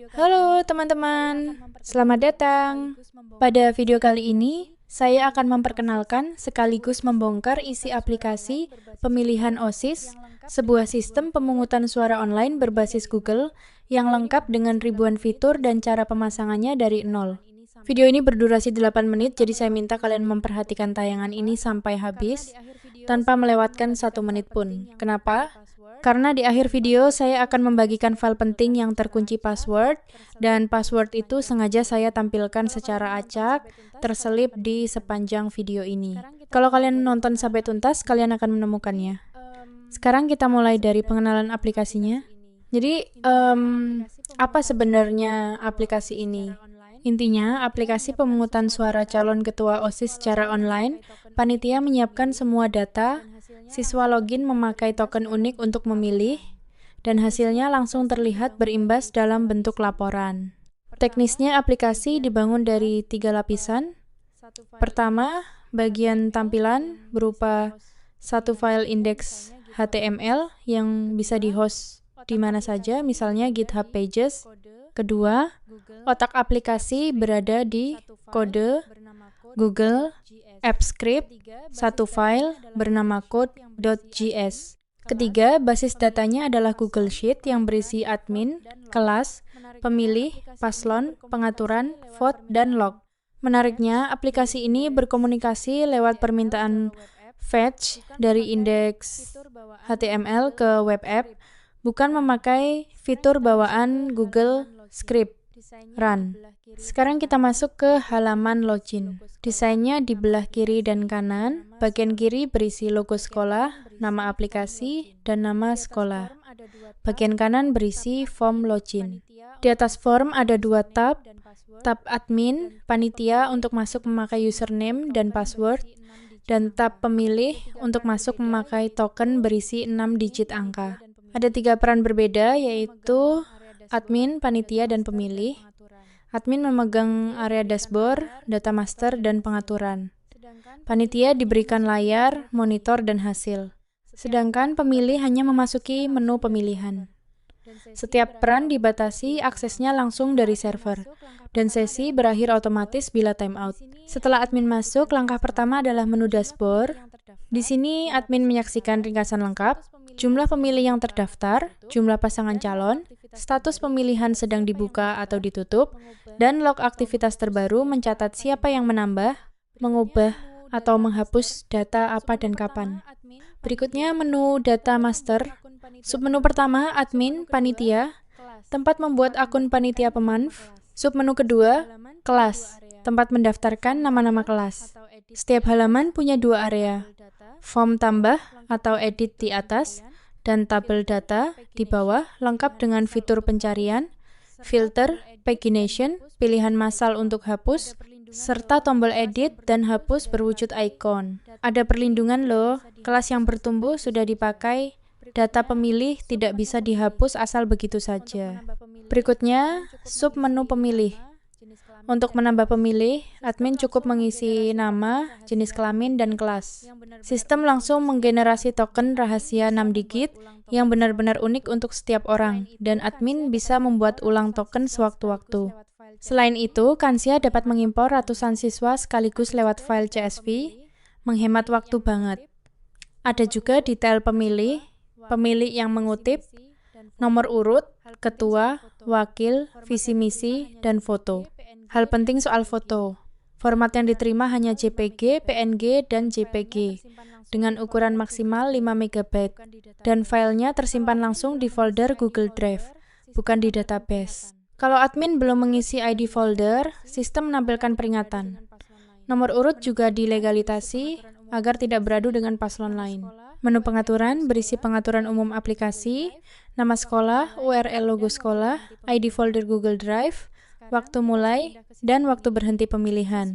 Halo teman-teman, selamat datang. Pada video kali ini, saya akan memperkenalkan sekaligus membongkar isi aplikasi pemilihan OSIS, sebuah sistem pemungutan suara online berbasis Google yang lengkap dengan ribuan fitur dan cara pemasangannya dari nol. Video ini berdurasi 8 menit, jadi saya minta kalian memperhatikan tayangan ini sampai habis, tanpa melewatkan 1 menit pun. Kenapa? Karena di akhir video saya akan membagikan file penting yang terkunci password, dan password itu sengaja saya tampilkan secara acak, terselip di sepanjang video ini. Kalau kalian nonton sampai tuntas, kalian akan menemukannya. Sekarang kita mulai dari pengenalan aplikasinya. Jadi, apa sebenarnya aplikasi ini? Intinya, aplikasi pemungutan suara calon ketua OSIS secara online, panitia menyiapkan semua data, siswa login memakai token unik untuk memilih, dan hasilnya langsung terlihat berimbas dalam bentuk laporan. Teknisnya, aplikasi dibangun dari 3 lapisan. Pertama, bagian tampilan berupa satu file indeks HTML yang bisa di-host di mana saja, misalnya GitHub Pages. Kedua, otak aplikasi berada di kode Google Apps Script, satu file bernama code.js. Ketiga, basis datanya adalah Google Sheet yang berisi admin, kelas, pemilih, paslon, pengaturan, vote, dan log. Menariknya, aplikasi ini berkomunikasi lewat permintaan fetch dari indeks HTML ke web app, bukan memakai fitur bawaan Google Script Run. Sekarang kita masuk ke halaman login. Desainnya di belah kiri dan kanan. Bagian kiri berisi logo sekolah, nama aplikasi, dan nama sekolah. Bagian kanan berisi form login. Di atas form ada 2 tab. Tab admin, panitia untuk masuk memakai username dan password, dan tab pemilih untuk masuk memakai token berisi 6 digit angka. Ada 3 peran berbeda, yaitu admin, panitia, dan pemilih. Admin memegang area dashboard, data master, dan pengaturan. Panitia diberikan layar, monitor, dan hasil. Sedangkan pemilih hanya memasuki menu pemilihan. Setiap peran dibatasi aksesnya langsung dari server, dan sesi berakhir otomatis bila timeout. Setelah admin masuk, langkah pertama adalah menu dashboard. Di sini admin menyaksikan ringkasan lengkap, jumlah pemilih yang terdaftar, jumlah pasangan calon, status pemilihan sedang dibuka atau ditutup, dan log aktivitas terbaru mencatat siapa yang menambah, mengubah, atau menghapus data apa dan kapan. Berikutnya menu data master. Submenu pertama, admin, panitia, tempat membuat akun panitia pemanf. Submenu kedua, kelas, tempat mendaftarkan nama-nama kelas. Setiap halaman punya 2 area, form tambah atau edit di atas, dan tabel data di bawah, lengkap dengan fitur pencarian, filter, pagination, pilihan massal untuk hapus, serta tombol edit dan hapus berwujud icon. Ada perlindungan loh, kelas yang bertumbuh sudah dipakai, data pemilih tidak bisa dihapus asal begitu saja. Berikutnya, submenu pemilih. Untuk menambah pemilih, admin cukup mengisi nama, jenis kelamin, dan kelas. Sistem langsung menggenerasi token rahasia 6 digit yang benar-benar unik untuk setiap orang, dan admin bisa membuat ulang token sewaktu-waktu. Selain itu, Kansia dapat mengimpor ratusan siswa sekaligus lewat file CSV, menghemat waktu banget. Ada juga detail pemilih, pemilih yang mengutip, nomor urut, ketua, wakil, visi misi, dan foto. Hal penting soal foto. Format yang diterima hanya JPG, PNG, dan JPG dengan ukuran maksimal 5 MB, dan filenya tersimpan langsung di folder Google Drive, bukan di database. Kalau admin belum mengisi ID folder, sistem menampilkan peringatan. Nomor urut juga dilegalitasi agar tidak beradu dengan paslon lain. Menu pengaturan berisi pengaturan umum aplikasi, nama sekolah, URL logo sekolah, ID folder Google Drive, waktu mulai, dan waktu berhenti pemilihan.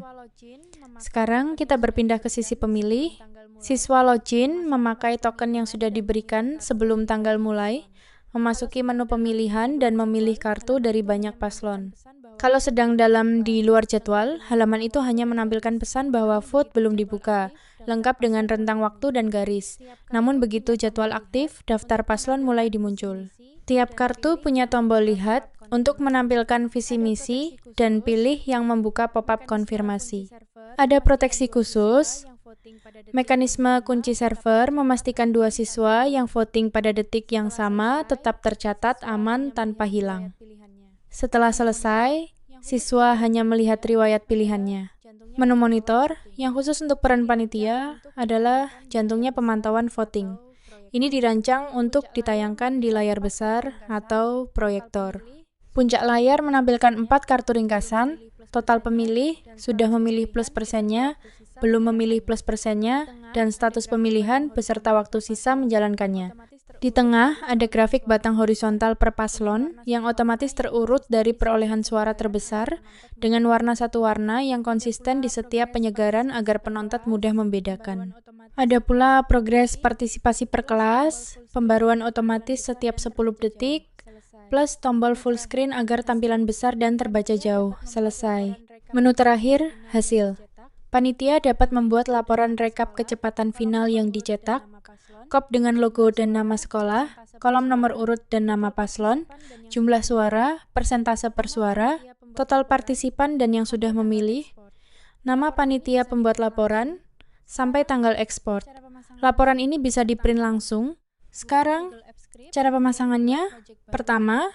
Sekarang kita berpindah ke sisi pemilih. Siswa login memakai token yang sudah diberikan sebelum tanggal mulai, memasuki menu pemilihan dan memilih kartu dari banyak paslon. Kalau sedang di luar jadwal, halaman itu hanya menampilkan pesan bahwa vote belum dibuka, lengkap dengan rentang waktu dan garis. Namun begitu jadwal aktif, daftar paslon mulai dimuncul. Tiap kartu punya tombol lihat, untuk menampilkan visi misi dan pilih yang membuka pop-up konfirmasi. Ada proteksi khusus. Mekanisme kunci server memastikan dua siswa yang voting pada detik yang sama tetap tercatat aman tanpa hilang. Setelah selesai, siswa hanya melihat riwayat pilihannya. Menu monitor yang khusus untuk peran panitia adalah jantungnya pemantauan voting. Ini dirancang untuk ditayangkan di layar besar atau proyektor. Puncak layar menampilkan 4 kartu ringkasan, total pemilih, sudah memilih plus persennya, belum memilih plus persennya, dan status pemilihan beserta waktu sisa menjalankannya. Di tengah ada grafik batang horizontal per paslon yang otomatis terurut dari perolehan suara terbesar dengan warna satu warna yang konsisten di setiap penyegaran agar penonton mudah membedakan. Ada pula progres partisipasi per kelas, pembaruan otomatis setiap 10 detik, plus tombol full screen agar tampilan besar dan terbaca jauh. Selesai. Menu terakhir, hasil. Panitia dapat membuat laporan rekap kecepatan final yang dicetak, kop dengan logo dan nama sekolah, kolom nomor urut dan nama paslon, jumlah suara, persentase per suara, total partisipan dan yang sudah memilih, nama panitia pembuat laporan, sampai tanggal ekspor. Laporan ini bisa di-print langsung. Sekarang, cara pemasangannya, pertama,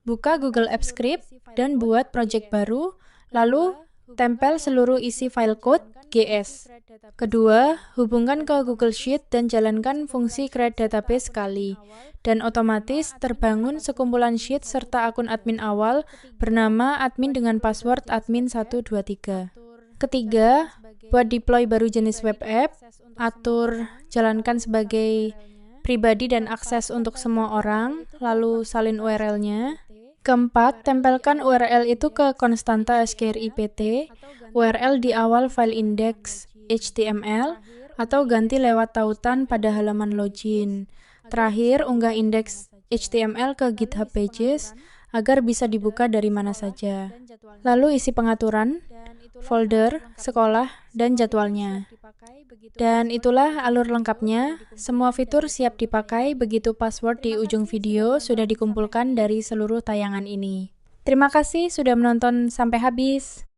buka Google Apps Script dan buat project baru, lalu tempel seluruh isi file code GS. Kedua, hubungkan ke Google Sheet dan jalankan fungsi create database sekali. Dan otomatis terbangun sekumpulan sheet serta akun admin awal bernama admin dengan password admin123. Ketiga, buat deploy baru jenis web app, atur jalankan sebagai pribadi dan akses untuk semua orang, lalu salin URL-nya. Keempat, tempelkan URL itu ke konstanta SKRIPT, URL di awal file index HTML, atau ganti lewat tautan pada halaman login. Terakhir, unggah indeks HTML ke GitHub Pages agar bisa dibuka dari mana saja. Lalu isi pengaturan, folder, sekolah, dan jadwalnya. Dan itulah alur lengkapnya. Semua fitur siap dipakai begitu password di ujung video sudah dikumpulkan dari seluruh tayangan ini. Terima kasih sudah menonton sampai habis.